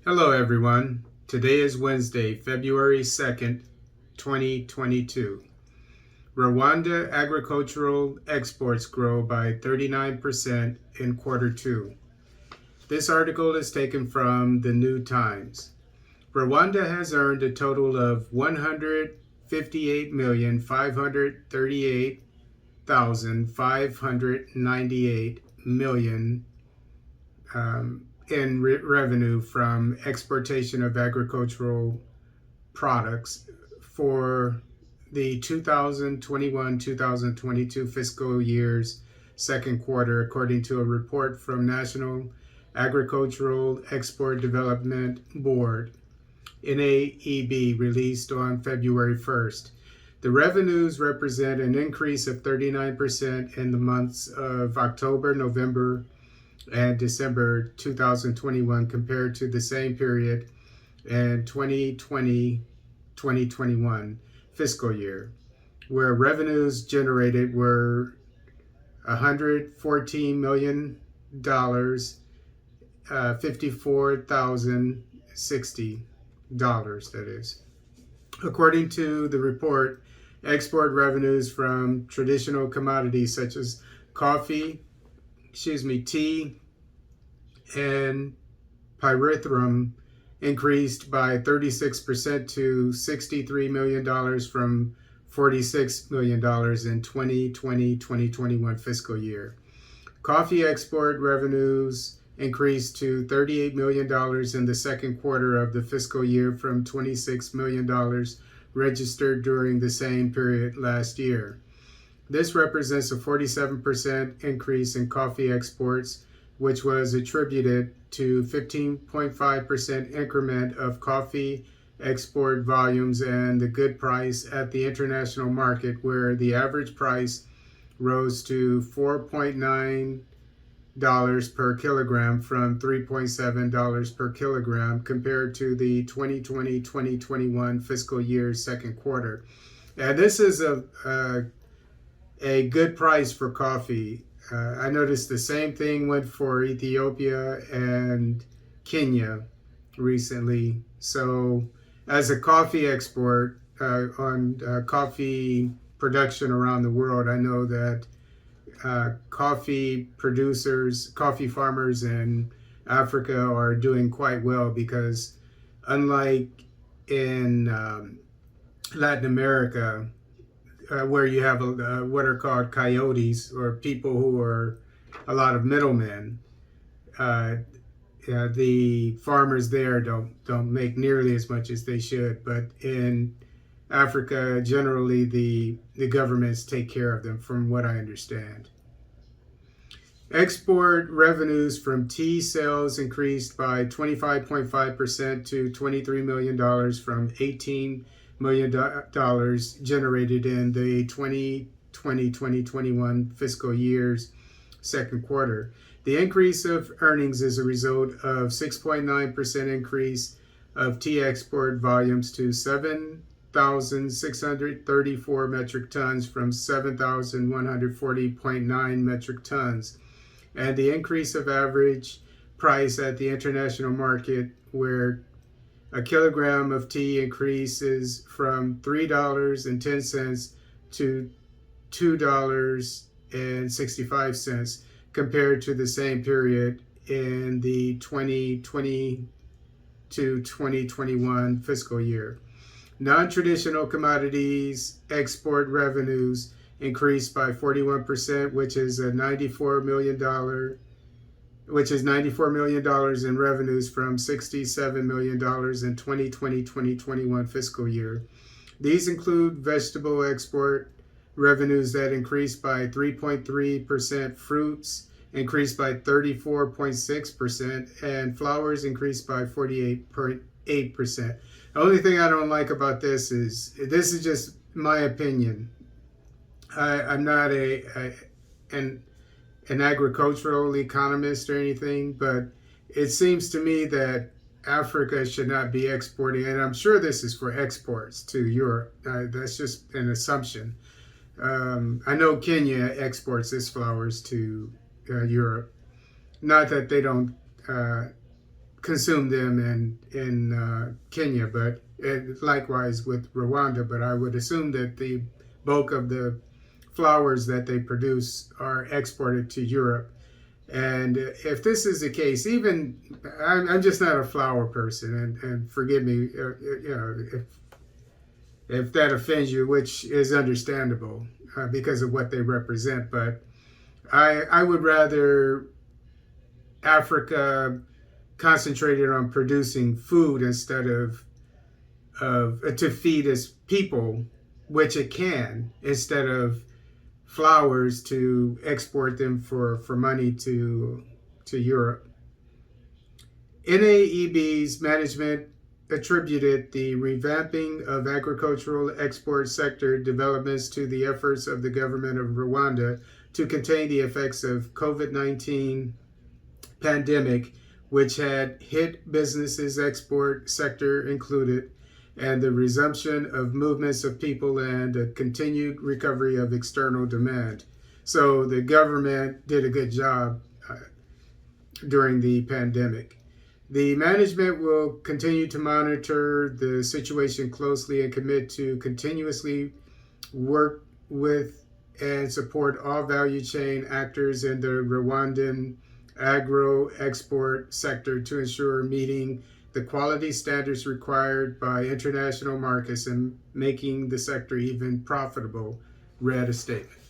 Hello, everyone. Today is Wednesday, February 2nd, 2022. Rwanda agricultural exports grow by 39% in quarter two. This article is taken from the New Times. Rwanda has earned a total of 158,538,598 million in revenue from exportation of agricultural products for the 2021-2022 fiscal year's second quarter, according to a report from National Agricultural Export Development Board, NAEB, released on February 1st. The revenues represent an increase of 39% in the months of October, November, and December 2021 compared to the same period in 2020-2021 fiscal year, where revenues generated were $114 million, 54,060 dollars, that is. According to the report, export revenues from traditional commodities such as tea, and pyrethrum increased by 36% to $63 million from $46 million in 2020-2021 fiscal year. Coffee export revenues increased to $38 million in the second quarter of the fiscal year from $26 million registered during the same period last year. This represents a 47% increase in coffee exports, which was attributed to 15.5% increment of coffee export volumes and the good price at the international market, where the average price rose to $4.9 per kilogram from $3.7 per kilogram compared to the 2020-2021 fiscal year's second quarter. And this is a good price for coffee. I noticed the same thing went for Ethiopia and Kenya recently. So, as a coffee export on coffee production around the world, I know that coffee producers, coffee farmers in Africa are doing quite well because, unlike in Latin America, where you have what are called coyotes, or people who are a lot of middlemen. The farmers there don't make nearly as much as they should, but in Africa, generally the governments take care of them, from what I understand. Export revenues from tea sales increased by 25.5% to $23 million from $18 million generated in the 2020-2021 fiscal year's second quarter. The increase of earnings is a result of 6.9% increase of tea export volumes to 7,634 metric tons from 7,140.9 metric tons, and the increase of average price at the international market, where a kilogram of tea increases from $3.10 to $2.65 compared to the same period in the 2020 to 2021 fiscal year. Non-traditional commodities export revenues increased by 41%, which is $94 million in revenues from $67 million in 2020-2021 fiscal year. These include vegetable export revenues that increased by 3.3%, fruits increased by 34.6%, and flowers increased by 48.8%. The only thing I don't like about this is just my opinion. I'm not an agricultural economist or anything, but it seems to me that Africa should not be exporting, and I'm sure this is for exports to Europe. That's just an assumption. I know Kenya exports its flowers to Europe. Not that they don't consume them in Kenya, but likewise with Rwanda. But I would assume that the bulk of the flowers that they produce are exported to Europe. And if this is the case, even I'm just not a flower person, and forgive me, if that offends you, which is understandable because of what they represent. But I would rather Africa concentrated on producing food instead of to feed its people, which it can, instead of flowers to export them for money to Europe. NAEB's management attributed the revamping of agricultural export sector developments to the efforts of the government of Rwanda to contain the effects of COVID-19 pandemic, which had hit businesses export sector included, and the resumption of movements of people and a continued recovery of external demand. So the government did a good job during the pandemic. The management will continue to monitor the situation closely and commit to continuously work with and support all value chain actors in the Rwandan agro-export sector to ensure meeting the quality standards required by international markets and making the sector even profitable, read a statement.